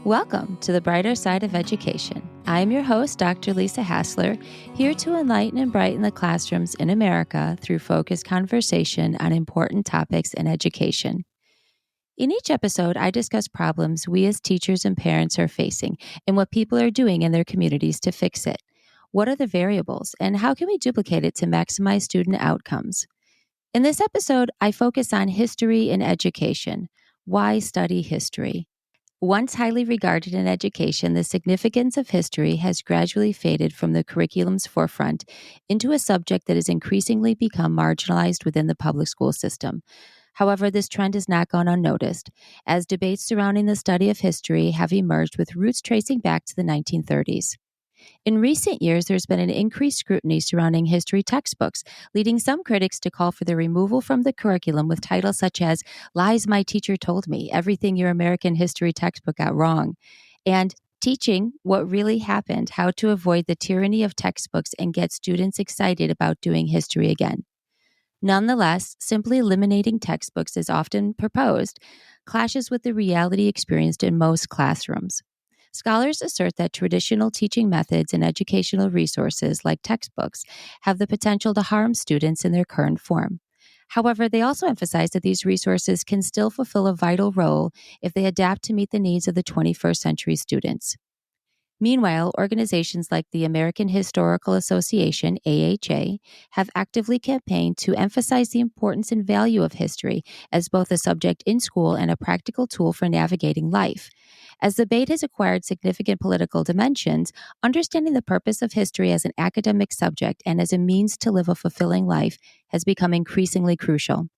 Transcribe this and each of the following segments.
Welcome to the Brighter Side of Education. I am your host, Dr. Lisa Hassler, here to enlighten and brighten the classrooms in America through focused conversation on important topics in education. In each episode, I discuss problems we as teachers and parents are facing and what people are doing in their communities to fix it. What are the variables and how can we duplicate it to maximize student outcomes? In this episode, I focus on history in education. Why study history? Once highly regarded in education, the significance of history has gradually faded from the curriculum's forefront into a subject that has increasingly become marginalized within the public school system. However, this trend has not gone unnoticed, as debates surrounding the study of history have emerged with roots tracing back to the 1930s. In recent years, there's been an increased scrutiny surrounding history textbooks, leading some critics to call for their removal from the curriculum with titles such as Lies My Teacher Told Me, Everything Your American History Textbook Got Wrong, and Teaching What Really Happened, How to Avoid the Tyranny of Textbooks and Get Students Excited About Doing History Again. Nonetheless, simply eliminating textbooks as often proposed clashes with the reality experienced in most classrooms. Scholars assert that traditional teaching methods and educational resources like textbooks have the potential to harm students in their current form. However, they also emphasize that these resources can still fulfill a vital role if they adapt to meet the needs of the 21st century students. Meanwhile, organizations like the American Historical Association, AHA, have actively campaigned to emphasize the importance and value of history as both a subject in school and a practical tool for navigating life. As the debate has acquired significant political dimensions, understanding the purpose of history as an academic subject and as a means to live a fulfilling life has become increasingly crucial.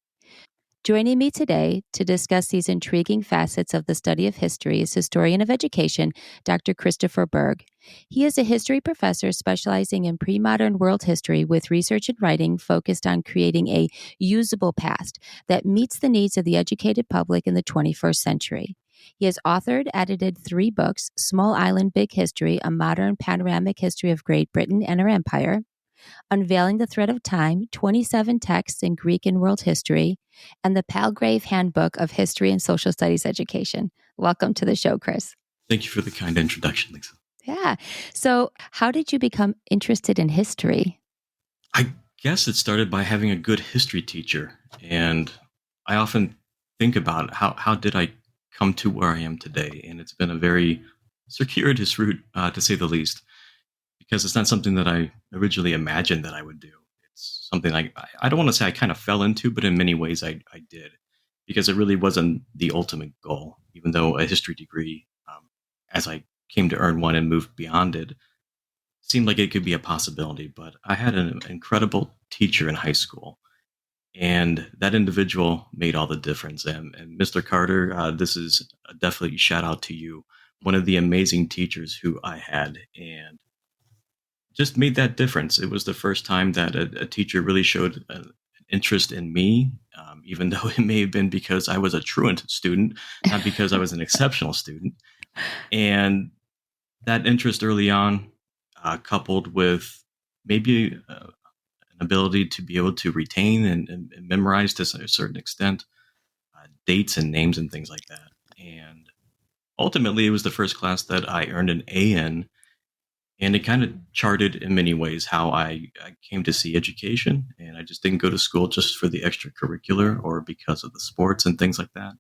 Joining me today to discuss these intriguing facets of the study of history is historian of education, Dr. Christopher Berg. He is a history professor specializing in pre-modern world history with research and writing focused on creating a usable past that meets the needs of the educated public in the 21st century. He has authored, edited 3 books, Small Island Big History, A Modern Panoramic History of Great Britain and Her Empire, Unveiling the Thread of Time, 27 Texts in Greek and World History, and the Palgrave Handbook of History and Social Studies Education. Welcome to the show, Chris. Thank you for the kind introduction, Lisa. Yeah. So how did you become interested in history? I guess it started by having a good history teacher. And I often think about how did I come to where I am today? And it's been a very circuitous route, to say the least, because it's not something that I originally imagined that I would do. It's something I don't want to say I kind of fell into, but in many ways I did, because it really wasn't the ultimate goal, even though a history degree, as I came to earn one and moved beyond it, seemed like it could be a possibility. But I had an incredible teacher in high school, and that individual made all the difference. And Mr. Carter, this is definitely a shout out to you, one of the amazing teachers who I had, and just made that difference. It was the first time that a teacher really showed an interest in me, even though it may have been because I was a truant student, not because I was an exceptional student. And that interest early on, coupled with maybe an ability to be able to retain and memorize to a certain extent dates and names and things like that. And ultimately, it was the first class that I earned an A in. And it kind of charted in many ways how I came to see education. And I just didn't go to school just for the extracurricular or because of the sports and things like that,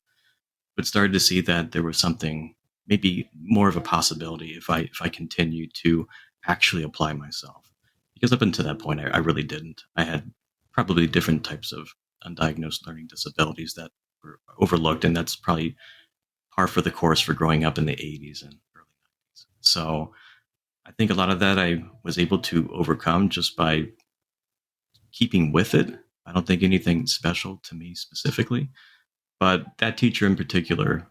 but started to see that there was something, maybe more of a possibility if I continued to actually apply myself. Because up until that point, I really didn't. I had probably different types of undiagnosed learning disabilities that were overlooked. And that's probably par for the course for growing up in the 80s and early 90s. So I think a lot of that I was able to overcome just by keeping with it. I don't think anything special to me specifically, but that teacher in particular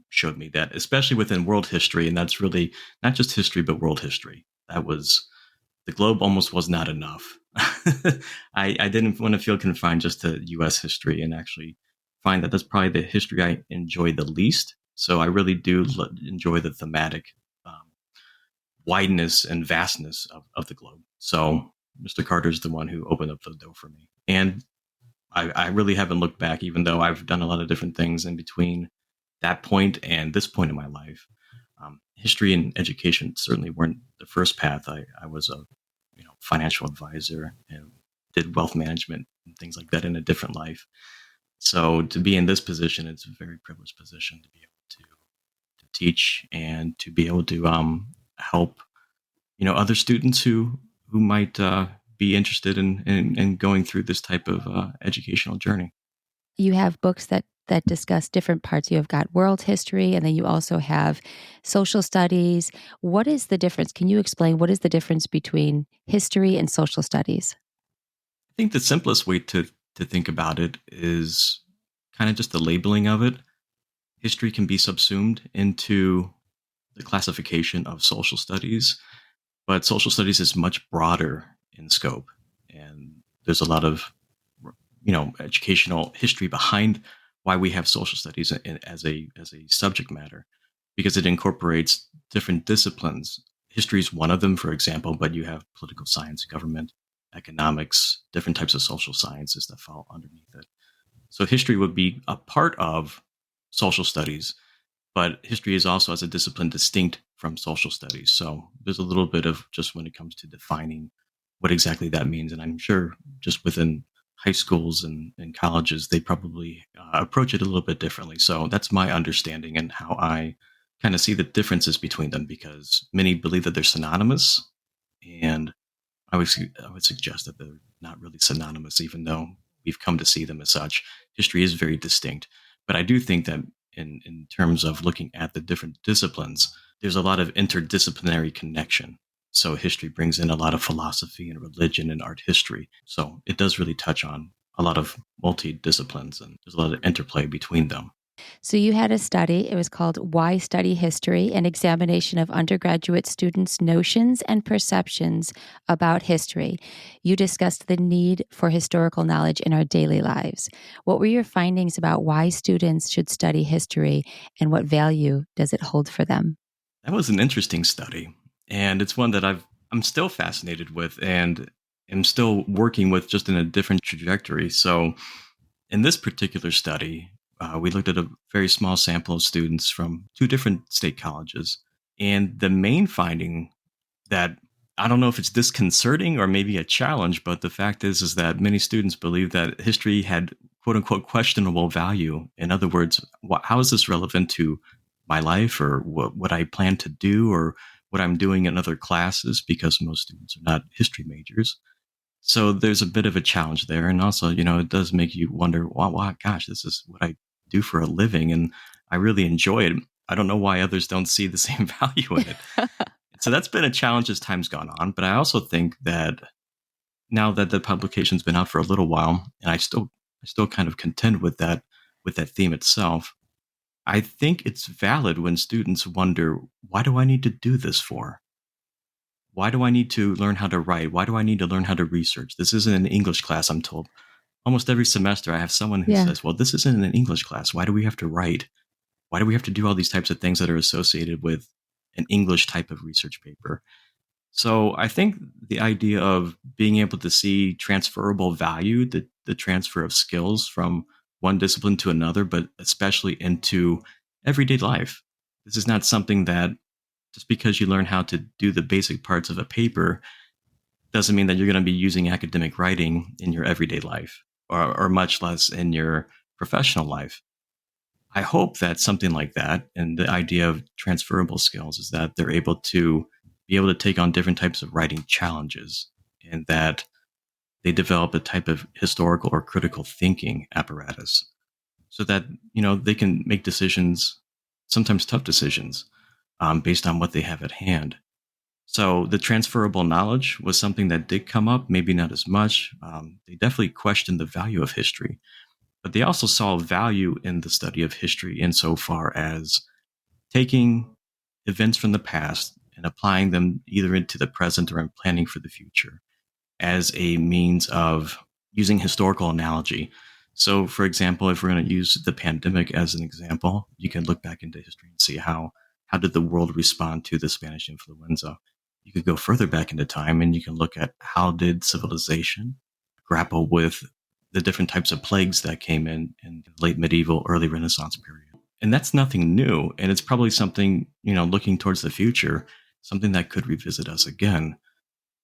showed me that, especially within world history. And that's really not just history, but world history. That was, the globe almost was not enough. I didn't want to feel confined just to U.S. history, and actually find that that's probably the history I enjoy the least. So I really do enjoy the thematic wideness and vastness of the globe. So Mr. Carter's the one who opened up the door for me. And I really haven't looked back, even though I've done a lot of different things in between that point and this point in my life. History and education certainly weren't the first path. I was a financial advisor and did wealth management and things like that in a different life. So to be in this position, it's a very privileged position to be able to teach and to be able to help other students who might be interested in going through this type of educational journey. You have books that discuss different parts. You have got world history, and then you also have social studies. What is the difference? Can you explain what is the difference between history and social studies? I think the simplest way to think about it is kind of just the labeling of it. History can be subsumed into the classification of social studies, but social studies is much broader in scope, and there's a lot of educational history behind why we have social studies as a subject matter, because it incorporates different disciplines. History is one of them, for example, but you have political science, government, economics, different types of social sciences that fall underneath it. So history would be a part of social studies, but history is also as a discipline distinct from social studies. So there's a little bit of just when it comes to defining what exactly that means. And I'm sure just within high schools and colleges, they probably approach it a little bit differently. So that's my understanding and how I kind of see the differences between them, because many believe that they're synonymous. And I would suggest that they're not really synonymous, even though we've come to see them as such. History is very distinct. But I do think that in terms of looking at the different disciplines, there's a lot of interdisciplinary connection. So history brings in a lot of philosophy and religion and art history. So it does really touch on a lot of multi-disciplines, and there's a lot of interplay between them. So you had a study, it was called Why Study History, an examination of undergraduate students' notions and perceptions about history. You discussed the need for historical knowledge in our daily lives. What were your findings about why students should study history, and what value does it hold for them? That was an interesting study, and it's one that I'm still fascinated with and am still working with, just in a different trajectory. So in this particular study, we looked at a very small sample of students from two different state colleges. And the main finding that, I don't know if it's disconcerting or maybe a challenge, but the fact is that many students believe that history had quote unquote questionable value. In other words, how is this relevant to my life, or what I plan to do, or what I'm doing in other classes, because most students are not history majors. So there's a bit of a challenge there. And also, it does make you wonder, wow, gosh, this is what I do for a living. And I really enjoy it. I don't know why others don't see the same value in it. So that's been a challenge as time's gone on. But I also think that now that the publication's been out for a little while, and I still kind of contend with that theme itself, I think it's valid when students wonder, why do I need to do this for? Why do I need to learn how to write? Why do I need to learn how to research? This isn't an English class, I'm told. Almost every semester, I have someone who Yeah. says, well, this isn't an English class. Why do we have to write? Why do we have to do all these types of things that are associated with an English type of research paper? So I think the idea of being able to see transferable value, the transfer of skills from one discipline to another, but especially into everyday life. This is not something that, just because you learn how to do the basic parts of a paper, doesn't mean that you're going to be using academic writing in your everyday life, or much less in your professional life. I hope that something like that, and the idea of transferable skills, is that they're able to be able to take on different types of writing challenges, and that they develop a type of historical or critical thinking apparatus, so that they can make decisions, sometimes tough decisions, based on what they have at hand. So the transferable knowledge was something that did come up, maybe not as much. They definitely questioned the value of history, but they also saw value in the study of history insofar as taking events from the past and applying them either into the present or in planning for the future as a means of using historical analogy. So, for example, if we're going to use the pandemic as an example, you can look back into history and see how did the world respond to the Spanish influenza. You could go further back into time and you can look at how did civilization grapple with the different types of plagues that came in the late medieval, early Renaissance period. And that's nothing new. And it's probably something, looking towards the future, something that could revisit us again.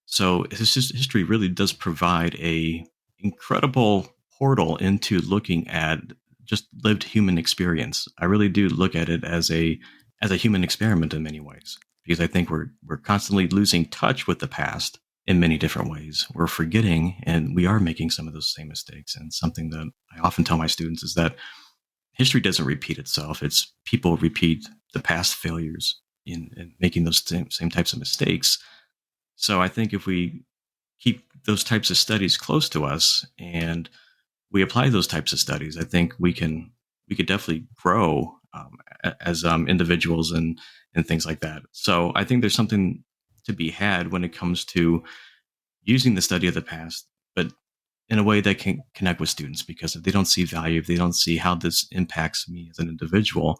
So history really does provide a incredible portal into looking at just lived human experience. I really do look at it as a human experiment in many ways, because I think we're constantly losing touch with the past in many different ways. We're forgetting, and we are making some of those same mistakes. And something that I often tell my students is that history doesn't repeat itself. It's people repeat the past failures in making those same types of mistakes. So I think if we keep those types of studies close to us and we apply those types of studies, I think we could definitely grow as individuals and things like that. So I think there's something to be had when it comes to using the study of the past, but in a way that can connect with students. Because if they don't see value, if they don't see how this impacts me as an individual,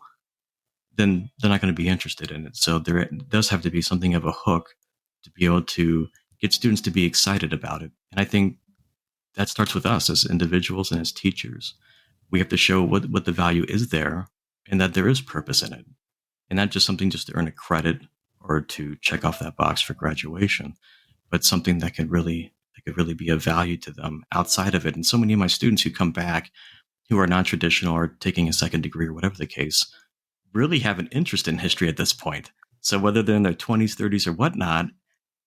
then they're not going to be interested in it. So there does have to be something of a hook to be able to get students to be excited about it. And I think that starts with us as individuals and as teachers. We have to show what the value is there and that there is purpose in it. And not just something just to earn a credit or to check off that box for graduation, but something that could really be of value to them outside of it. And so many of my students who come back who are non-traditional or taking a second degree or whatever the case really have an interest in history at this point. So whether they're in their 20s, 30s, or whatnot,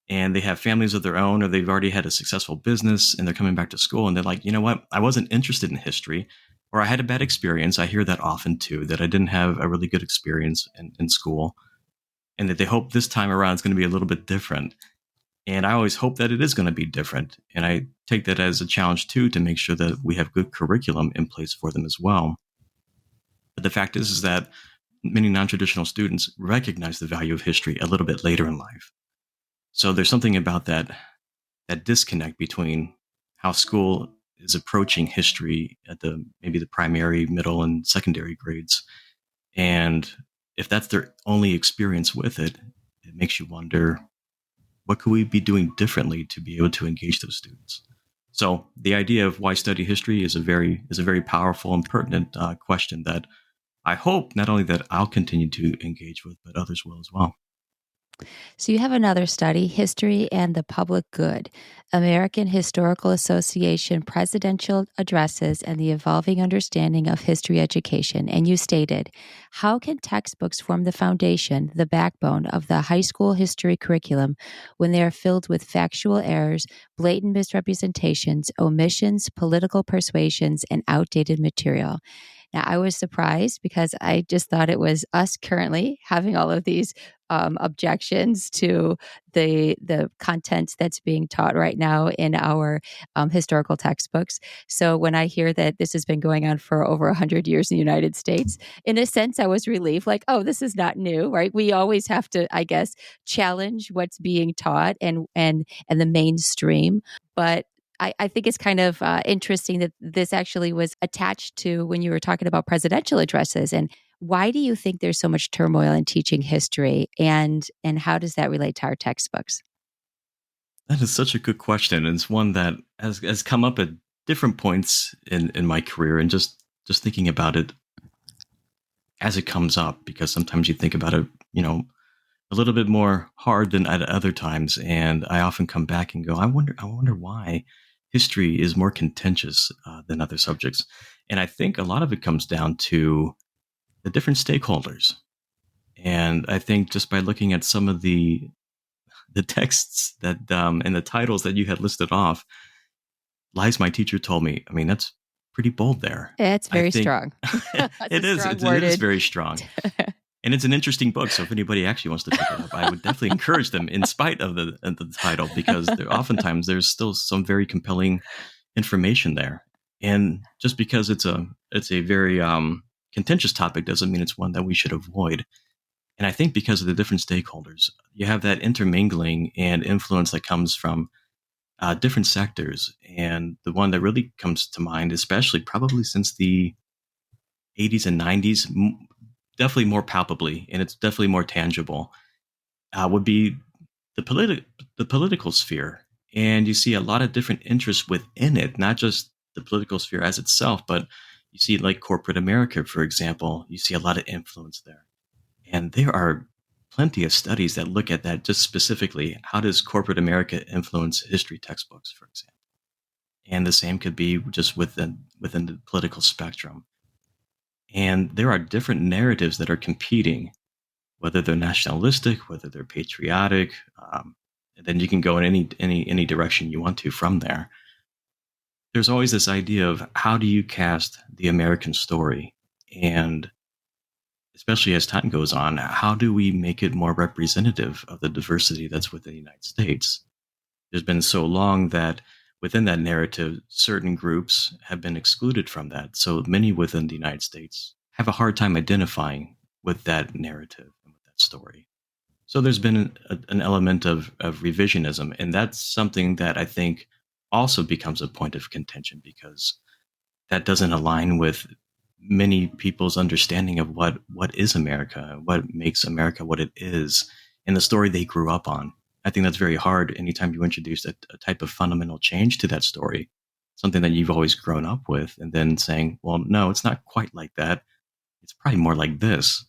and they have families of their own, or they've already had a successful business and they're coming back to school and they're like, you know what, I wasn't interested in history, or I had a bad experience. I hear that often too, that I didn't have a really good experience in school, and that they hope this time around it's going to be a little bit different. And I always hope that it is going to be different. And I take that as a challenge too, to make sure that we have good curriculum in place for them as well. But the fact is that many non-traditional students recognize the value of history a little bit later in life. So there's something about that disconnect between how school is approaching history at maybe the primary, middle, and secondary grades. And if that's their only experience with it, it makes you wonder, what could we be doing differently to be able to engage those students? So the idea of why study history is a very powerful and pertinent question that I hope not only that I'll continue to engage with, but others will as well. So you have another study, History and the Public Good, American Historical Association Presidential Addresses and the Evolving Understanding of History Education. And you stated, how can textbooks form the foundation, the backbone of the high school history curriculum when they are filled with factual errors, blatant misrepresentations, omissions, political persuasions, and outdated material? Now, I was surprised because I just thought it was us currently having all of these objections to the content that's being taught right now in our historical textbooks. So when I hear that this has been going on for over 100 years in the United States, in a sense, I was relieved. Like, oh, this is not new, right? We always have to, I guess, challenge what's being taught and the mainstream, but I think it's kind of interesting that this actually was attached to when you were talking about presidential addresses. And why do you think there's so much turmoil in teaching history, and how does that relate to our textbooks? That is such a good question, and it's one that has come up at different points in my career, and just thinking about it as it comes up, because sometimes you think about it, a little bit more hard than at other times, and I often come back and go, I wonder why history is more contentious than other subjects, and I think a lot of it comes down to the different stakeholders, and I think just by looking at some of the texts that and the titles that you had listed off, lies my teacher told me. I mean, that's pretty bold there. It's I very think strong. It's a it is. strong It is worded. very strong, and it's an interesting book. So if anybody actually wants to pick it up, I would definitely encourage them, in spite of the title, because oftentimes there's still some very compelling information there. And just because it's a very contentious topic doesn't mean it's one that we should avoid. And I think because of the different stakeholders, you have that intermingling and influence that comes from different sectors. And the one that really comes to mind, especially probably since the 80s and 90s, definitely more palpably, and it's definitely more tangible, would be the political sphere. And you see a lot of different interests within it, not just the political sphere as itself, but You see, like corporate America, for example, you see a lot of influence there. And there are plenty of studies that look at that just specifically. How does corporate America influence history textbooks, for example? And the same could be just within the political spectrum. And there are different narratives that are competing, whether they're nationalistic, whether they're patriotic, and then you can go in any direction you want to from there. There's always this idea of how do you cast the American story, and especially as time goes on, how do we make it more representative of the diversity that's within the United States? There's been so long that within that narrative, certain groups have been excluded from that. So many within the United States have a hard time identifying with that narrative and with that story. So there's been an element of revisionism, and that's something that I think also becomes a point of contention because that doesn't align with many people's understanding of what is America, what makes America what it is, and the story they grew up on. I think that's very hard anytime you introduce a type of fundamental change to that story, something that you've always grown up with, and then saying, well, no, it's not quite like that. It's probably more like this.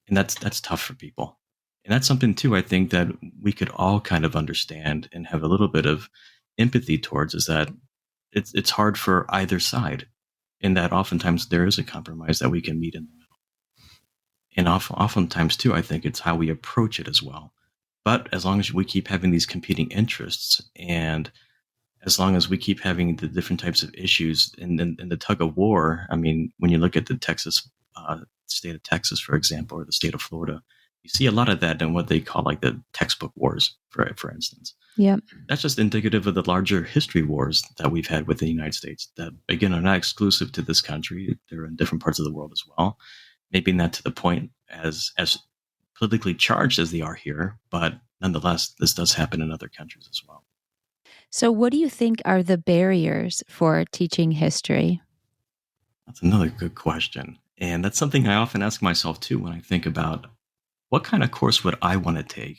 And that's tough for people. And that's something too, I think that we could all kind of understand and have a little bit of empathy towards is that it's hard for either side. And that oftentimes there is a compromise that we can meet in the middle. And oftentimes too, I think it's how we approach it as well. But as long as we keep having these competing interests and as long as we keep having the different types of issues in the tug of war, I mean, when you look at the state of Texas, for example, or the state of Florida, you see a lot of that in what they call like the textbook wars, for instance. Yep. That's just indicative of the larger history wars that we've had within the United States that, again, are not exclusive to this country. They're in different parts of the world as well. Maybe not to the point as politically charged as they are here, but nonetheless, this does happen in other countries as well. So, what do you think are the barriers for teaching history? That's another good question. And that's something I often ask myself too when I think about what kind of course would I want to take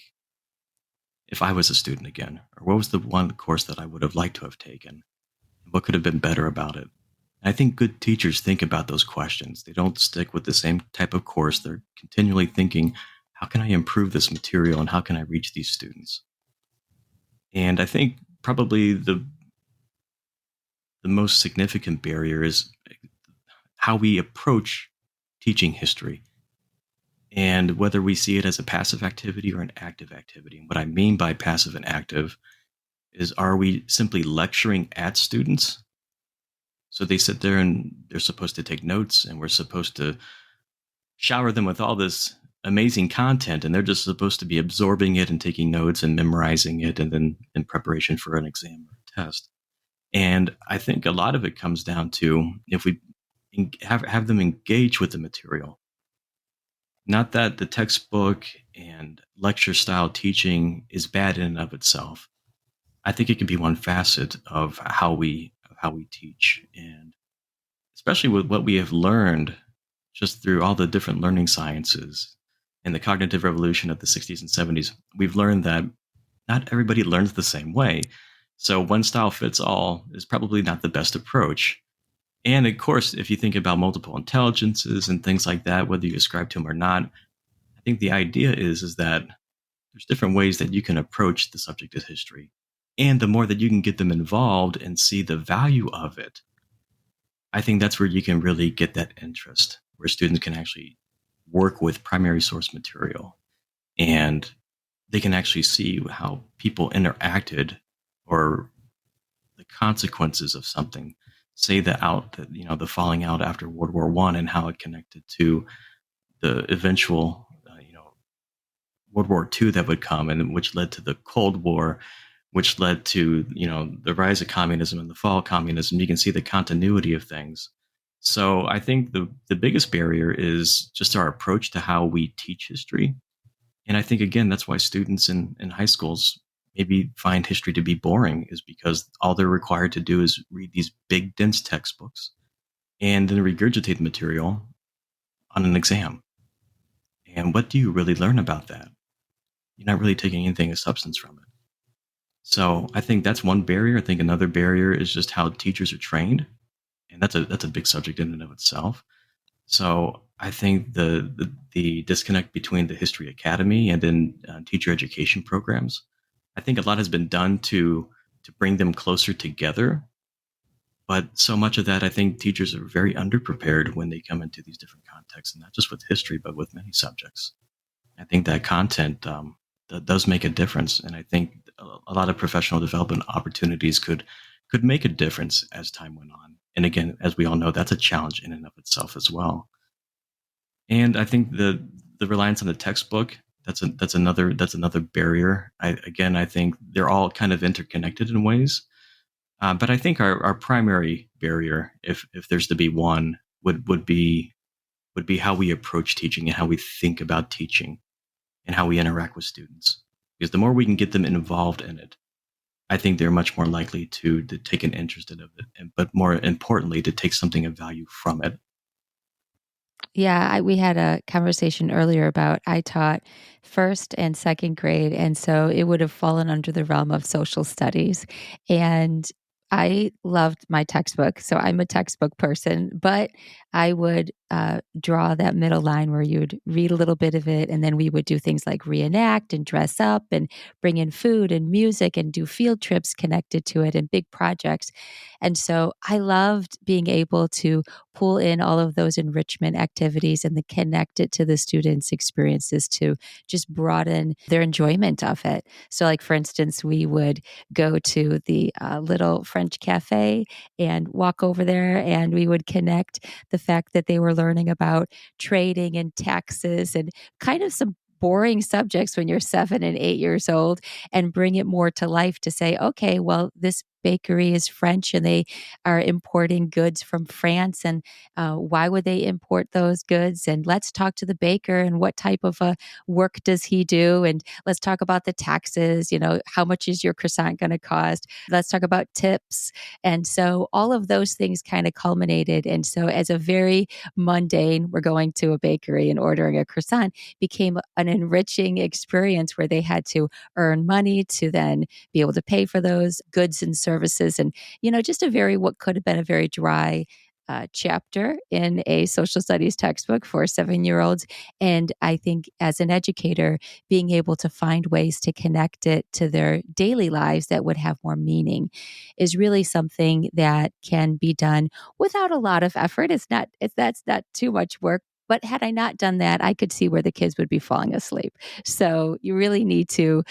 if I was a student again? Or what was the one course that I would have liked to have taken? What could have been better about it? I think good teachers think about those questions. They don't stick with the same type of course. They're continually thinking, how can I improve this material and how can I reach these students? And I think probably the most significant barrier is how we approach teaching history and whether we see it as a passive activity or an active activity. And what I mean by passive and active is, are we simply lecturing at students? So they sit there and they're supposed to take notes and we're supposed to shower them with all this amazing content and they're just supposed to be absorbing it and taking notes and memorizing it and then in preparation for an exam or a test. And I think a lot of it comes down to if we have them engage with the material. Not that the textbook and lecture style teaching is bad in and of itself. I think it can be one facet of how we teach, and especially with what we have learned just through all the different learning sciences and the cognitive revolution of the 60s and 70s, we've learned that not everybody learns the same way. So one style fits all is probably not the best approach. And of course, if you think about multiple intelligences and things like that, whether you ascribe to them or not, I think the idea is that there's different ways that you can approach the subject of history. And the more that you can get them involved and see the value of it, I think that's where you can really get that interest, where students can actually work with primary source material and they can actually see how people interacted or the consequences of something. Say the falling out after World War I and how it connected to the eventual World War II that would come, and which led to the Cold War, which led to the rise of communism and the fall of communism. You can see the continuity of things. So I think the biggest barrier is just our approach to how we teach history. And I think, again, that's why students in high schools maybe find history to be boring, is because all they're required to do is read these big, dense textbooks and then regurgitate the material on an exam. And what do you really learn about that? You're not really taking anything of substance from it. So I think that's one barrier. I think another barrier is just how teachers are trained. and that's a big subject in and of itself. So I think the disconnect between the History Academy and then teacher education programs, I think a lot has been done to bring them closer together. But so much of that, I think teachers are very underprepared when they come into these different contexts, and not just with history, but with many subjects. I think that content that does make a difference, and I think a lot of professional development opportunities could make a difference as time went on. And again, as we all know, that's a challenge in and of itself as well. And I think the reliance on the textbook, that's another barrier. I think they're all kind of interconnected in ways. But I think our primary barrier, if there's to be one, would be how we approach teaching and how we think about teaching and how we interact with students. Because the more we can get them involved in it, I think they're much more likely to take an interest in it, but more importantly, to take something of value from it. Yeah, we had a conversation earlier about I taught first and second grade, and so it would have fallen under the realm of social studies. And I loved my textbook, so I'm a textbook person, but I would draw that middle line where you would read a little bit of it, and then we would do things like reenact and dress up and bring in food and music and do field trips connected to it and big projects. And so I loved being able to pull in all of those enrichment activities and then connect it to the students' experiences to just broaden their enjoyment of it. So, like, for instance, we would go to the little French cafe and walk over there, and we would connect the fact that they were learning about trading and taxes and kind of some boring subjects when you're 7 and 8 years old, and bring it more to life to say, okay, well, this bakery is French and they are importing goods from France. And why would they import those goods? And let's talk to the baker and what type of work does he do? And let's talk about the taxes. How much is your croissant going to cost? Let's talk about tips. And so all of those things kind of culminated. And so, as a very mundane, we're going to a bakery and ordering a croissant, became an enriching experience where they had to earn money to then be able to pay for those goods and services. And, just what could have been a very dry chapter in a social studies textbook for 7-year-olds. And I think as an educator, being able to find ways to connect it to their daily lives that would have more meaning is really something that can be done without a lot of effort. That's not too much work. But had I not done that, I could see where the kids would be falling asleep. So you really need to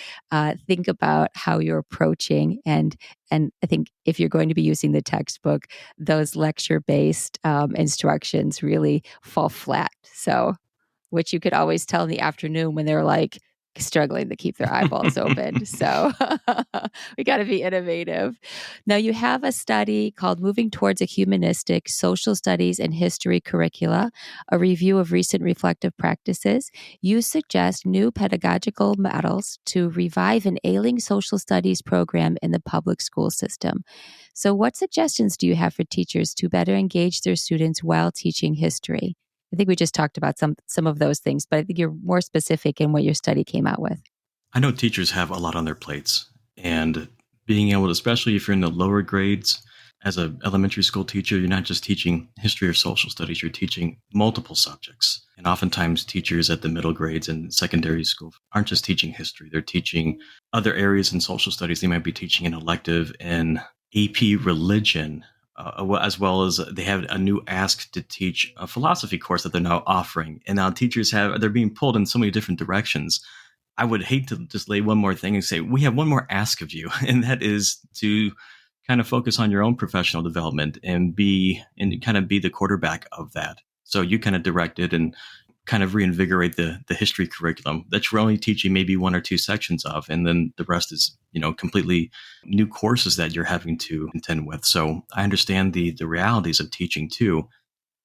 think about how you're approaching, and I think if you're going to be using the textbook, those lecture-based instructions really fall flat. So, which you could always tell in the afternoon when they're like struggling to keep their eyeballs open. So we got to be innovative. Now, you have a study called Moving Towards a Humanistic Social Studies and History Curricula, a review of recent reflective practices. You suggest new pedagogical models to revive an ailing social studies program in the public school system. So what suggestions do you have for teachers to better engage their students while teaching history? I think we just talked about some of those things, but I think you're more specific in what your study came out with. I know teachers have a lot on their plates, and being able to, especially if you're in the lower grades, as an elementary school teacher, you're not just teaching history or social studies, you're teaching multiple subjects. And oftentimes teachers at the middle grades and secondary school aren't just teaching history, they're teaching other areas in social studies. They might be teaching an elective in AP religion, as well as they have a new ask to teach a philosophy course that they're now offering. And now they're being pulled in so many different directions. I would hate to just lay one more thing and say, we have one more ask of you, and that is to kind of focus on your own professional development and kind of be the quarterback of that. So you kind of direct it and kind of reinvigorate the history curriculum that you're only teaching maybe one or two sections of, and then the rest is completely new courses that you're having to contend with. So I understand the realities of teaching too.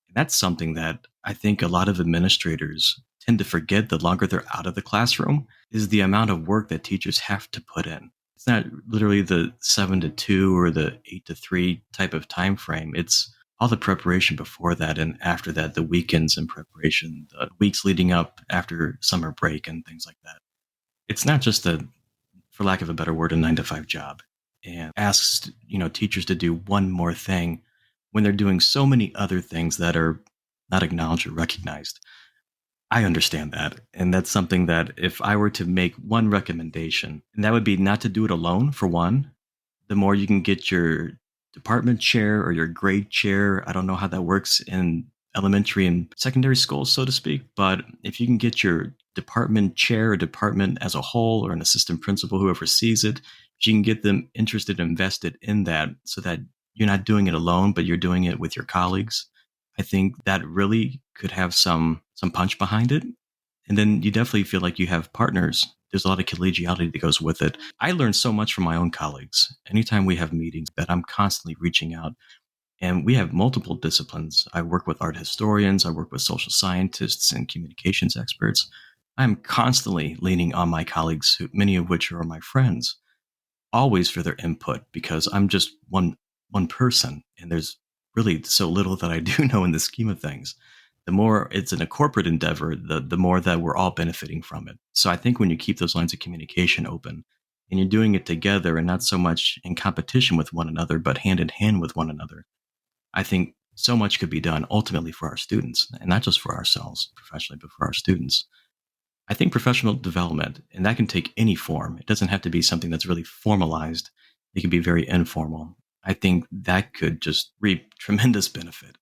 And that's something that I think a lot of administrators tend to forget the longer they're out of the classroom, is the amount of work that teachers have to put in. It's not literally the 7 to 2 or the 8 to 3 type of time frame. It's all the preparation before that and after that, the weekends in preparation, the weeks leading up after summer break and things like that. It's not just for lack of a better word, a 9 to 5 job, and asks teachers to do one more thing when they're doing so many other things that are not acknowledged or recognized. I understand that. And that's something that if I were to make one recommendation, and that would be not to do it alone, for one. The more you can get your department chair or your grade chair, I don't know how that works in elementary and secondary schools, so to speak, but if you can get your department chair or department as a whole or an assistant principal, whoever sees it, if you can get them interested, invested in that so that you're not doing it alone, but you're doing it with your colleagues, I think that really could have some punch behind it. And then you definitely feel like you have partners. There's a lot of collegiality that goes with it. I learn so much from my own colleagues. Anytime we have meetings, that I'm constantly reaching out. And we have multiple disciplines. I work with art historians, I work with social scientists and communications experts. I'm constantly leaning on my colleagues, many of which are my friends, always for their input because I'm just one person and there's really so little that I do know in the scheme of things. The more it's in a corporate endeavor, the more that we're all benefiting from it. So I think when you keep those lines of communication open and you're doing it together and not so much in competition with one another, but hand in hand with one another, I think so much could be done ultimately for our students and not just for ourselves professionally, but for our students. I think professional development, and that can take any form. It doesn't have to be something that's really formalized. It can be very informal. I think that could just reap tremendous benefit.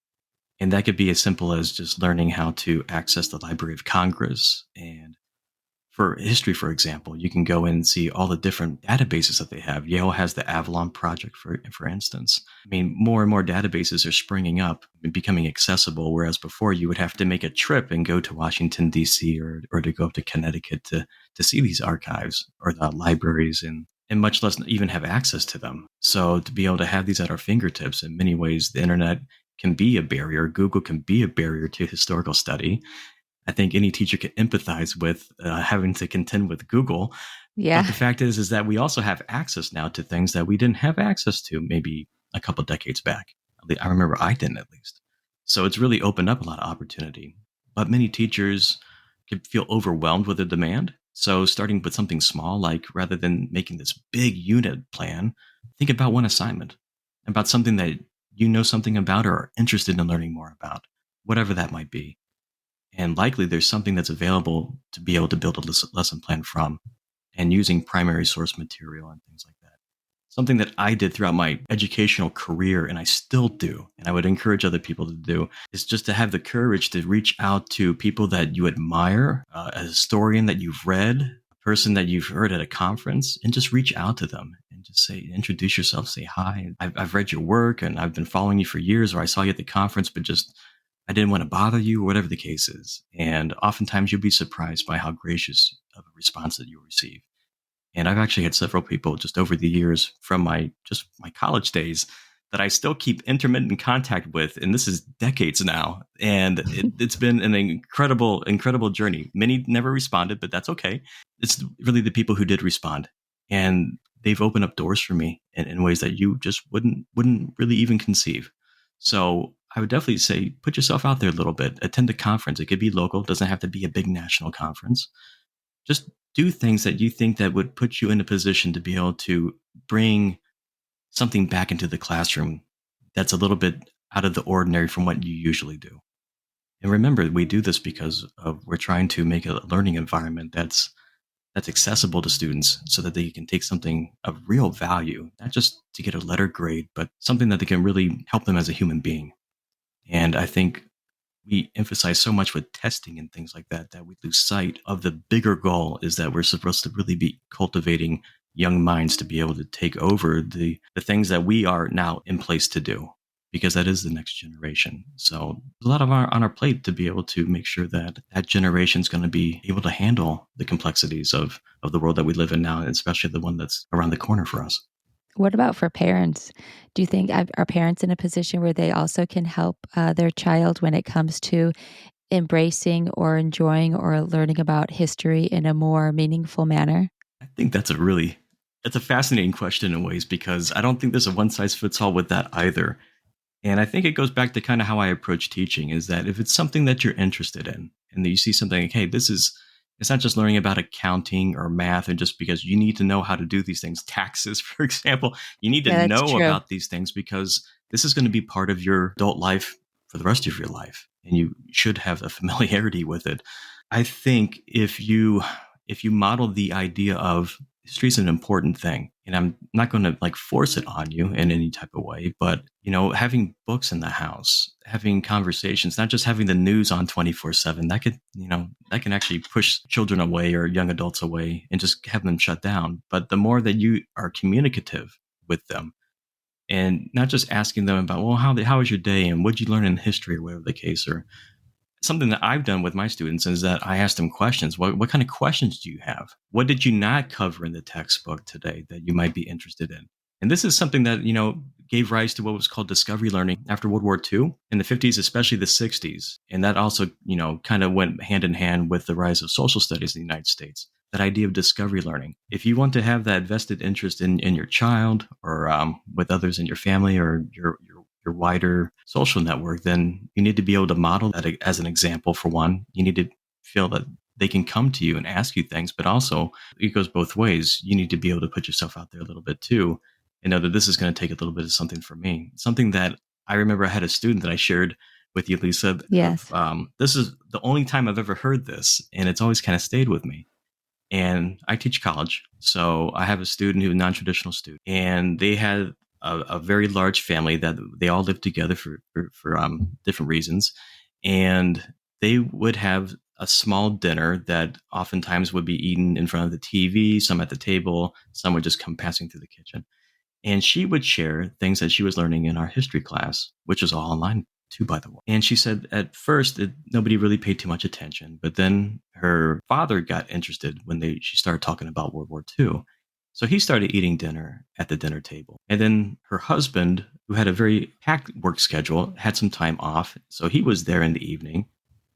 And that could be as simple as just learning how to access the Library of Congress. And for history, for example, you can go in and see all the different databases that they have. Yale has the Avalon Project, for instance. I mean, more and more databases are springing up and becoming accessible, whereas before you would have to make a trip and go to Washington, D.C. or to go up to Connecticut to see these archives or the libraries and much less even have access to them. So to be able to have these at our fingertips, in many ways, the internet can be a barrier. Google can be a barrier to historical study. I think any teacher can empathize with having to contend with Google. But Yeah. the fact is that we also have access now to things that we didn't have access to maybe a couple decades back. I remember I didn't, at least. So it's really opened up a lot of opportunity. But many teachers can feel overwhelmed with the demand. So starting with something small, like rather than making this big unit plan, think about one assignment, about something that you know something about or are interested in learning more about, whatever that might be. And likely there's something that's available to be able to build a lesson plan from and using primary source material and things like that. Something that I did throughout my educational career and I still do, and I would encourage other people to do, is just to have the courage to reach out to people that you admire, a historian that you've read, a person that you've heard at a conference, and just reach out to them and just say, introduce yourself, say, hi, I've read your work and I've been following you for years, or I saw you at the conference, but just I didn't want to bother you, or whatever the case is. And oftentimes you'll be surprised by how gracious of a response that you'll receive. And I've actually had several people just over the years from my college days that I still keep intermittent contact with. And this is decades now. And it's been an incredible journey. Many never responded, but that's okay. It's really the people who did respond. And they've opened up doors for me in ways that you just wouldn't really even conceive. So I would definitely say put yourself out there a little bit. Attend a conference. It could be local. It doesn't have to be a big national conference. Just do things that you think that would put you in a position to be able to bring something back into the classroom that's a little bit out of the ordinary from what you usually do. And remember, we do this because we're trying to make a learning environment that's accessible to students so that they can take something of real value, not just to get a letter grade, but something that they can really help them as a human being. And I think we emphasize so much with testing and things like that that we lose sight of the bigger goal is that we're supposed to really be cultivating young minds to be able to take over the things that we are now in place to do, because that is the next generation. So there's a lot on our plate to be able to make sure that that generation is going to be able to handle the complexities of the world that we live in now, especially the one that's around the corner for us. What about for parents? Do you think are parents in a position where they also can help their child when it comes to embracing or enjoying or learning about history in a more meaningful manner? I think that's a fascinating question in ways because I don't think there's a one size fits all with that either. And I think it goes back to kind of how I approach teaching is that if it's something that you're interested in and that you see something like, hey, it's not just learning about accounting or math and just because you need to know how to do these things, taxes, for example, you need to Yeah, that's know true. about these things because This is going to be part of your adult life for the rest of your life, and you should have a familiarity with it. I think if you model the idea of history is an important thing, and I'm not going to like force it on you in any type of way, but having books in the house, having conversations, not just having the news on 24/7, that could, that can actually push children away or young adults away and just have them shut down. But the more that you are communicative with them and not just asking them about, well, how was your day and what did you learn in history or whatever the case, or something that I've done with my students is that I ask them questions. What kind of questions do you have? What did you not cover in the textbook today that you might be interested in? And this is something that, gave rise to what was called discovery learning after World War II in the 50s, especially the 60s. And that also, kind of went hand in hand with the rise of social studies in the United States. That idea of discovery learning. If you want to have that vested interest in your child or with others in your family or your wider social network, then you need to be able to model that as an example. For one, you need to feel that they can come to you and ask you things, but also it goes both ways. You need to be able to put yourself out there a little bit too and know that this is going to take a little bit of something from me. Something that I remember I had a student that I shared with you, Lisa. Yes. This is the only time I've ever heard this, and it's always kind of stayed with me. And I teach college. So I have a student who's a non-traditional student, and they had a very large family that they all lived together for different reasons. And they would have a small dinner that oftentimes would be eaten in front of the TV, some at the table, some would just come passing through the kitchen. And she would share things that she was learning in our history class, which was all online too, by the way. And she said at first nobody really paid too much attention, but then her father got interested when she started talking about World War II. So he started eating dinner at the dinner table. And then her husband, who had a very packed work schedule, had some time off. So he was there in the evening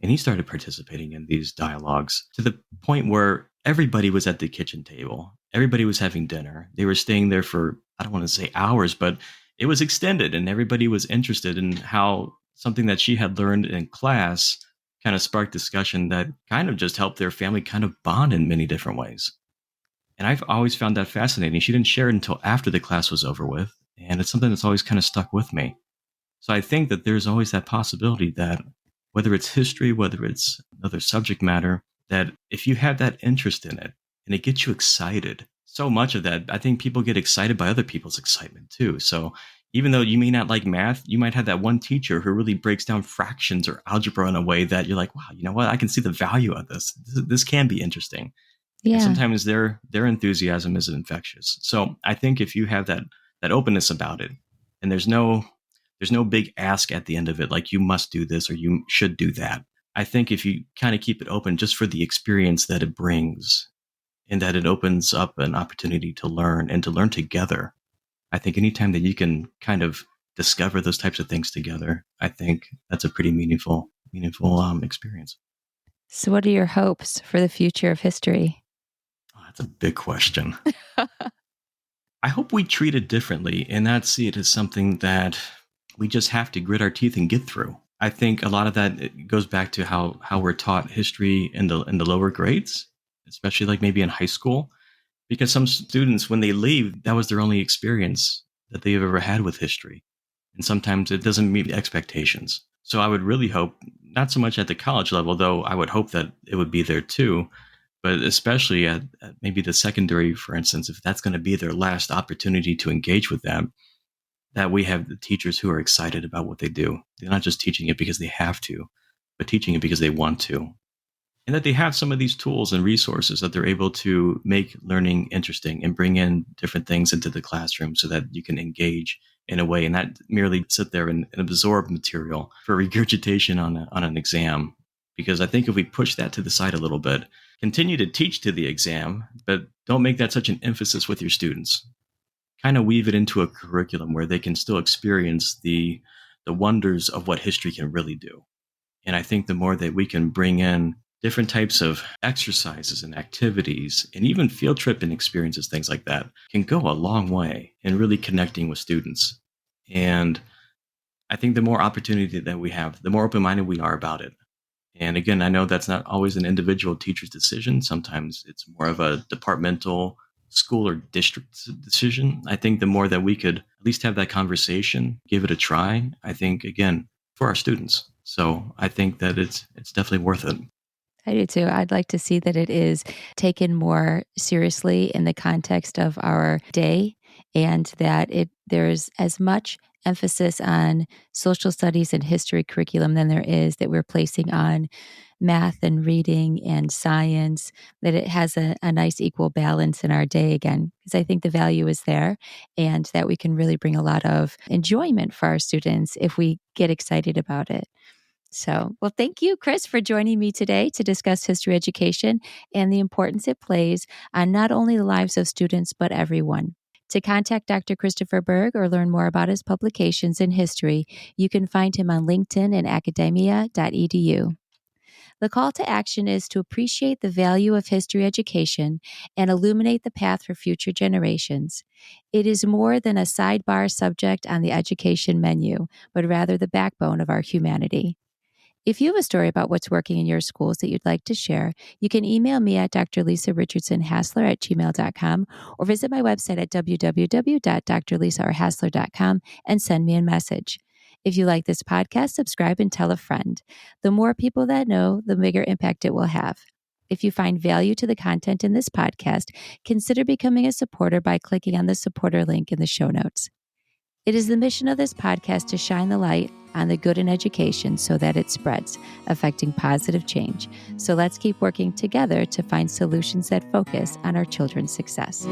and he started participating in these dialogues to the point where everybody was at the kitchen table. Everybody was having dinner. They were staying there for, I don't want to say hours, but it was extended and everybody was interested in how something that she had learned in class kind of sparked discussion that kind of just helped their family kind of bond in many different ways. And I've always found that fascinating. She didn't share it until after the class was over with. And it's something that's always kind of stuck with me. So I think that there's always that possibility that whether it's history, whether it's another subject matter, that if you have that interest in it and it gets you excited, so much of that, I think people get excited by other people's excitement too. So even though you may not like math, you might have that one teacher who really breaks down fractions or algebra in a way that you're like, wow, you know what? I can see the value of this. This can be interesting. Yeah. And sometimes their enthusiasm is infectious. So I think if you have that openness about it, and there's no big ask at the end of it, like you must do this or you should do that. I think if you kind of keep it open just for the experience that it brings and that it opens up an opportunity to learn and to learn together, I think anytime that you can kind of discover those types of things together, I think that's a pretty meaningful experience. So what are your hopes for the future of history? Oh, that's a big question. I hope we treat it differently and not see it as something that we just have to grit our teeth and get through. I think a lot of that it goes back to how we're taught history in the lower grades, especially like maybe in high school, because some students, when they leave, that was their only experience that they've ever had with history. And sometimes it doesn't meet expectations. So I would really hope, not so much at the college level, though I would hope that it would be there too, but especially at maybe the secondary, for instance, if that's going to be their last opportunity to engage with them, that we have the teachers who are excited about what they do. They're not just teaching it because they have to, but teaching it because they want to. And that they have some of these tools and resources that they're able to make learning interesting and bring in different things into the classroom so that you can engage in a way and not merely sit there and absorb material for regurgitation on an exam. Because I think if we push that to the side a little bit, continue to teach to the exam, but don't make that such an emphasis with your students. Kind of weave it into a curriculum where they can still experience the wonders of what history can really do. And I think the more that we can bring in different types of exercises and activities and even field trip and experiences, things like that, can go a long way in really connecting with students. And I think the more opportunity that we have, the more open-minded we are about it. And again, I know that's not always an individual teacher's decision. Sometimes it's more of a departmental school or district decision. I think the more that we could at least have that conversation, give it a try, I think, again, for our students. So I think that it's definitely worth it. I do too. I'd like to see that it is taken more seriously in the context of our day, and that there's as much emphasis on social studies and history curriculum than there is that we're placing on math and reading and science, that it has a nice equal balance in our day again, because I think the value is there, and that we can really bring a lot of enjoyment for our students if we get excited about it. So, well, thank you, Chris, for joining me today to discuss history education and the importance it plays on not only the lives of students, but everyone. To contact Dr. Christopher Berg or learn more about his publications in history, you can find him on LinkedIn and academia.edu. The call to action is to appreciate the value of history education and illuminate the path for future generations. It is more than a sidebar subject on the education menu, but rather the backbone of our humanity. If you have a story about what's working in your schools that you'd like to share, you can email me at drlisarichardson@gmail.com or visit my website at www.drlisarhassler.com and send me a message. If you like this podcast, subscribe and tell a friend. The more people that know, the bigger impact it will have. If you find value to the content in this podcast, consider becoming a supporter by clicking on the supporter link in the show notes. It is the mission of this podcast to shine the light on the good in education so that it spreads, affecting positive change. So let's keep working together to find solutions that focus on our children's success.